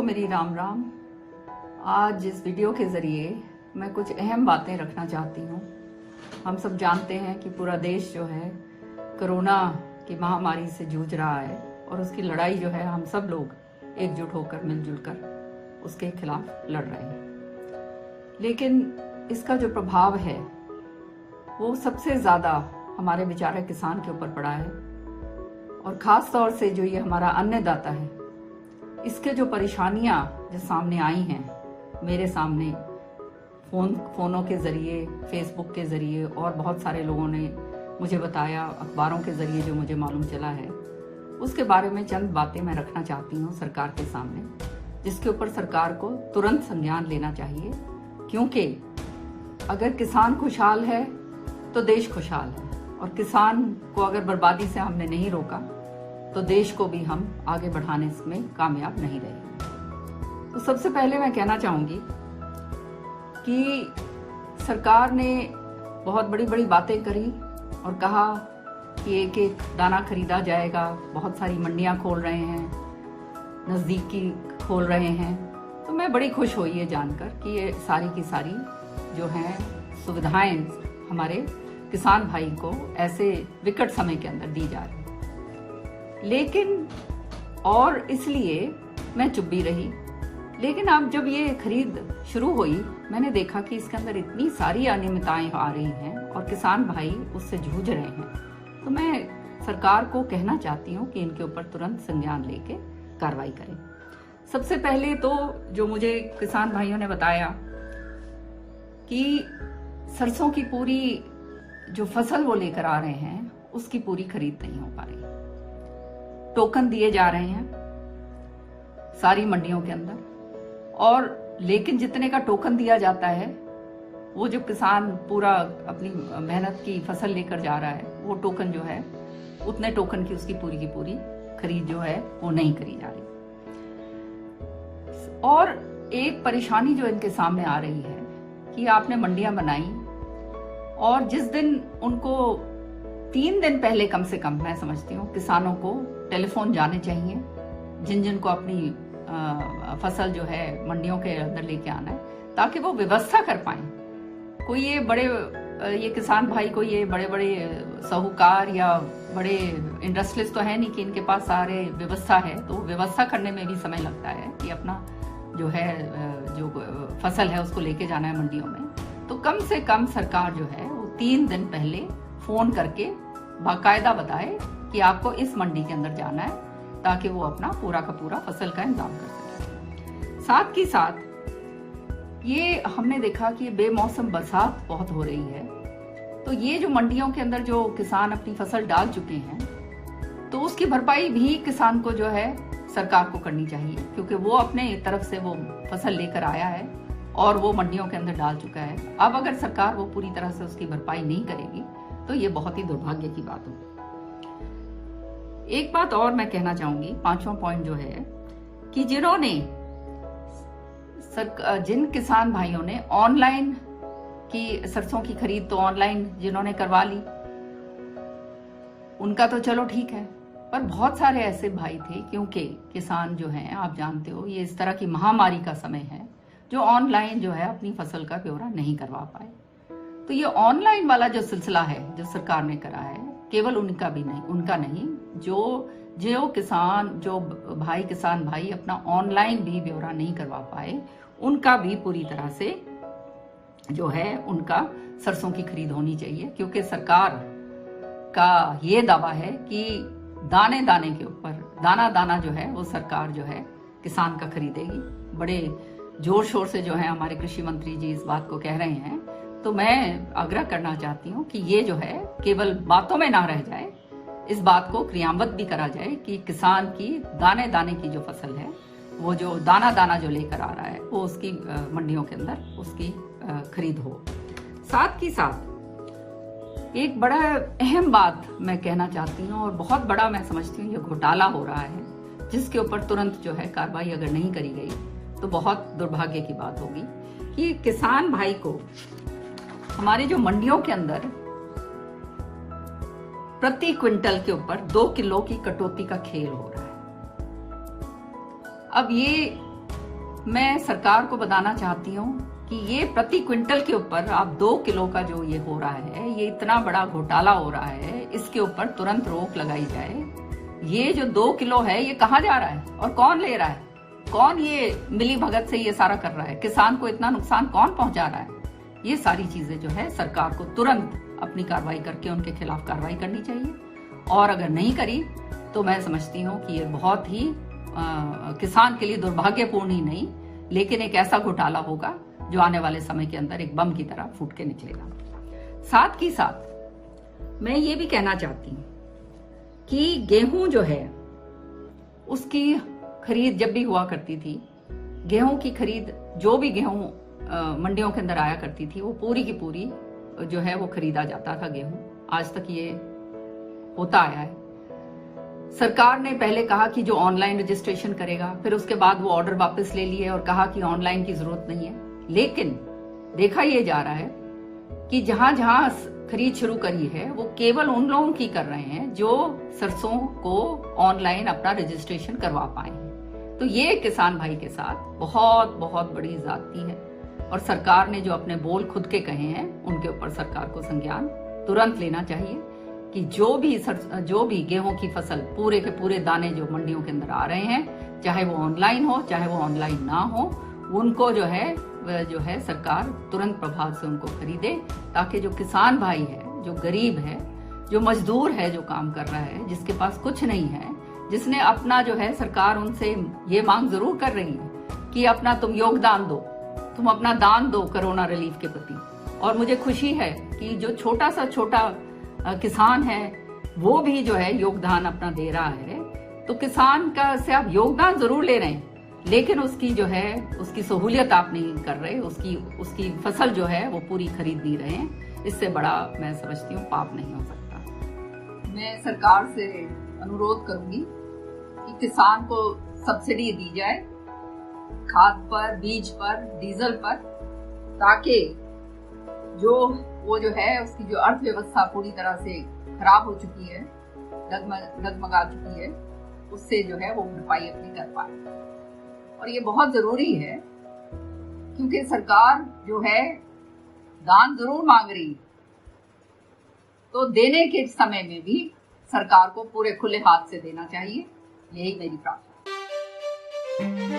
सबको मेरी राम राम। आज इस वीडियो के ज़रिए मैं कुछ अहम बातें रखना चाहती हूँ। हम सब जानते हैं कि पूरा देश जो है कोरोना की महामारी से जूझ रहा है और उसकी लड़ाई जो है हम सब लोग एकजुट होकर मिलजुल कर उसके खिलाफ लड़ रहे हैं। लेकिन इसका जो प्रभाव है वो सबसे ज़्यादा हमारे बेचारे किसान के ऊपर पड़ा है और ख़ास तौर से जो ये हमारा अन्नदाता है, इसके जो परेशानियां जो सामने आई हैं मेरे सामने फ़ोनों के ज़रिए, फेसबुक के ज़रिए और बहुत सारे लोगों ने मुझे बताया, अखबारों के ज़रिए जो मुझे मालूम चला है, उसके बारे में चंद बातें मैं रखना चाहती हूँ सरकार के सामने, जिसके ऊपर सरकार को तुरंत संज्ञान लेना चाहिए। क्योंकि अगर किसान खुशहाल है तो देश खुशहाल है और किसान को अगर बर्बादी से हमने नहीं रोका तो देश को भी हम आगे बढ़ाने में कामयाब नहीं रहेंगे। तो सबसे पहले मैं कहना चाहूंगी कि सरकार ने बहुत बड़ी बड़ी बातें करी और कहा कि एक एक दाना खरीदा जाएगा, बहुत सारी मंडियां खोल रहे हैं, नज़दीकी खोल रहे हैं। तो मैं बड़ी खुश हुई ये जानकर कि ये सारी की सारी जो हैं सुविधाएं हमारे किसान भाई को ऐसे विकट समय के अंदर दी जा रही। लेकिन और इसलिए मैं चुप भी रही। लेकिन अब जब ये खरीद शुरू हुई, मैंने देखा कि इसके अंदर इतनी सारी अनियमितताएं आ रही हैं और किसान भाई उससे जूझ रहे हैं। तो मैं सरकार को कहना चाहती हूँ कि इनके ऊपर तुरंत संज्ञान लेके कार्रवाई करें। सबसे पहले तो जो मुझे किसान भाइयों ने बताया कि सरसों की पूरी जो फसल वो लेकर आ रहे हैं उसकी पूरी खरीद नहीं हो पा रही। टोकन दिए जा रहे हैं सारी मंडियों के अंदर, और लेकिन जितने का टोकन दिया जाता है वो जो किसान पूरा अपनी मेहनत की फसल लेकर जा रहा है, वो टोकन जो है उतने टोकन की उसकी पूरी खरीद जो है वो नहीं करी जा रही। और एक परेशानी जो इनके सामने आ रही है कि आपने मंडियां बनाई और जिस दिन उनको 3 दिन पहले कम से कम, मैं समझती हूँ, किसानों को टेलीफोन जाने चाहिए जिन जिन को अपनी फसल जो है मंडियों के अंदर लेके आना है, ताकि वो व्यवस्था कर पाए। कोई ये किसान भाई कोई ये बड़े बड़े साहूकार या बड़े इंडस्ट्रियलिस्ट तो है नहीं कि इनके पास सारे व्यवस्था है। तो व्यवस्था करने में भी समय लगता है कि अपना जो है जो फसल है उसको लेके जाना है मंडियों में। तो कम से कम सरकार जो है वो 3 दिन पहले फोन करके बाकायदा बताए कि आपको इस मंडी के अंदर जाना है, ताकि वो अपना पूरा का पूरा फसल का इंतजाम कर सके। साथ ही साथ ये हमने देखा कि बेमौसम बरसात बहुत हो रही है। तो ये जो मंडियों के अंदर जो किसान अपनी फसल डाल चुके हैं, तो उसकी भरपाई भी किसान को जो है सरकार को करनी चाहिए, क्योंकि वो अपने तरफ से वो फसल लेकर आया है और वो मंडियों के अंदर डाल चुका है। अब अगर सरकार वो पूरी तरह से उसकी भरपाई नहीं करेगी तो ये बहुत ही दुर्भाग्य की बात होगी। एक बात और मैं कहना चाहूंगी, 5वां पॉइंट जो है कि जिन किसान भाइयों ने ऑनलाइन की सरसों की खरीद तो ऑनलाइन जिन्होंने करवा ली, उनका तो चलो ठीक है, पर बहुत सारे ऐसे भाई थे, क्योंकि किसान जो हैं आप जानते हो ये इस तरह की महामारी का समय है, जो ऑनलाइन जो है अपनी फसल का ब्यौरा नहीं करवा पाए। तो ये ऑनलाइन वाला जो सिलसिला है जो सरकार ने करा है, केवल उनका नहीं, जो किसान भाई अपना ऑनलाइन भी ब्यौरा नहीं करवा पाए, उनका भी पूरी तरह से जो है उनका सरसों की खरीद होनी चाहिए। क्योंकि सरकार का ये दावा है कि दाने दाने के ऊपर दाना जो है वो सरकार जो है किसान का खरीदेगी। बड़े जोर शोर से जो है हमारे कृषि मंत्री जी इस बात को कह रहे हैं। तो मैं आग्रह करना चाहती हूँ कि ये जो है केवल बातों में ना रह जाए, इस बात को क्रियान्वित भी करा जाए कि किसान की दाने दाने की जो फसल है, वो जो दाना जो लेकर आ रहा है, वो उसकी मंडियों के अंदर उसकी खरीद हो। साथ ही साथ एक बड़ा अहम बात मैं कहना चाहती हूँ और बहुत बड़ा मैं समझती हूँ ये घोटाला हो रहा है, जिसके ऊपर तुरंत जो है कार्रवाई अगर नहीं करी गई तो बहुत दुर्भाग्य की बात होगी कि किसान भाई को हमारी जो मंडियों के अंदर प्रति क्विंटल के ऊपर 2 किलो की कटौती का खेल हो रहा है। अब ये मैं सरकार को बताना चाहती हूँ कि ये प्रति क्विंटल के ऊपर आप 2 किलो का जो ये हो रहा है, ये इतना बड़ा घोटाला हो रहा है, इसके ऊपर तुरंत रोक लगाई जाए। ये जो 2 किलो है ये कहाँ जा रहा है और कौन ले रहा है? कौन ये मिली भगत से ये सारा कर रहा है? किसान को इतना नुकसान कौन पहुंचा रहा है? ये सारी चीजें जो है सरकार को तुरंत अपनी कार्रवाई करके उनके खिलाफ कार्रवाई करनी चाहिए। और अगर नहीं करी तो मैं समझती हूँ कि ये बहुत ही किसान के लिए दुर्भाग्यपूर्ण ही नहीं, लेकिन एक ऐसा घोटाला होगा जो आने वाले समय के अंदर एक बम की तरह फूट के निकलेगा। साथ ही साथ मैं ये भी कहना चाहती हूँ कि गेहूं जो है उसकी खरीद जब भी हुआ करती थी, गेहूं की खरीद जो भी गेहूं मंडियों के अंदर आया करती थी वो पूरी की पूरी जो है वो खरीदा जाता था गेहूं। आज तक ये होता आया है। सरकार ने पहले कहा कि जो ऑनलाइन रजिस्ट्रेशन करेगा, फिर उसके बाद वो ऑर्डर वापस ले लिए और कहा कि ऑनलाइन की जरूरत नहीं है। लेकिन देखा यह जा रहा है कि जहां जहां खरीद शुरू करी है वो केवल उन लोगों की कर रहे हैं जो सरसों को ऑनलाइन अपना रजिस्ट्रेशन करवा पाए हैं। तो ये किसान भाई के साथ बहुत बहुत बड़ी ज्यादती है और सरकार ने जो अपने बोल खुद के कहे हैं उनके ऊपर सरकार को संज्ञान तुरंत लेना चाहिए कि जो भी गेहूं की फसल पूरे के पूरे दाने जो मंडियों के अंदर आ रहे हैं, चाहे वो ऑनलाइन हो चाहे वो ऑनलाइन ना हो, उनको जो है सरकार तुरंत प्रभाव से उनको खरीदे, ताकि जो किसान भाई है, जो गरीब है, जो मजदूर है, जो काम कर रहा है, जिसके पास कुछ नहीं है, जिसने अपना जो है सरकार उनसे ये मांग जरूर कर रही है कि अपना तुम योगदान दो, तुम अपना दान दो कोरोना रिलीफ के प्रति। और मुझे खुशी है कि जो छोटा किसान है वो भी जो है योगदान अपना दे रहा है। तो किसान का से आप योगदान जरूर ले रहे हैं, लेकिन उसकी जो है उसकी सहूलियत आप नहीं कर रहे, उसकी फसल जो है वो पूरी खरीद नहीं रहे हैं। इससे बड़ा मैं समझती हूँ पाप नहीं हो सकता। मैं सरकार से अनुरोध करूंगी कि किसान को सब्सिडी दी जाए खाद पर, बीज पर, डीजल पर, ताकि वो जो है उसकी जो अर्थव्यवस्था पूरी तरह से खराब हो चुकी है, डगमगा चुकी है, उससे जो है वो भरपाई अपनी कर पाए। और ये बहुत जरूरी है क्योंकि सरकार जो है दान जरूर मांग रही है, तो देने के समय में भी सरकार को पूरे खुले हाथ से देना चाहिए। यही मेरी प्रार्थना है।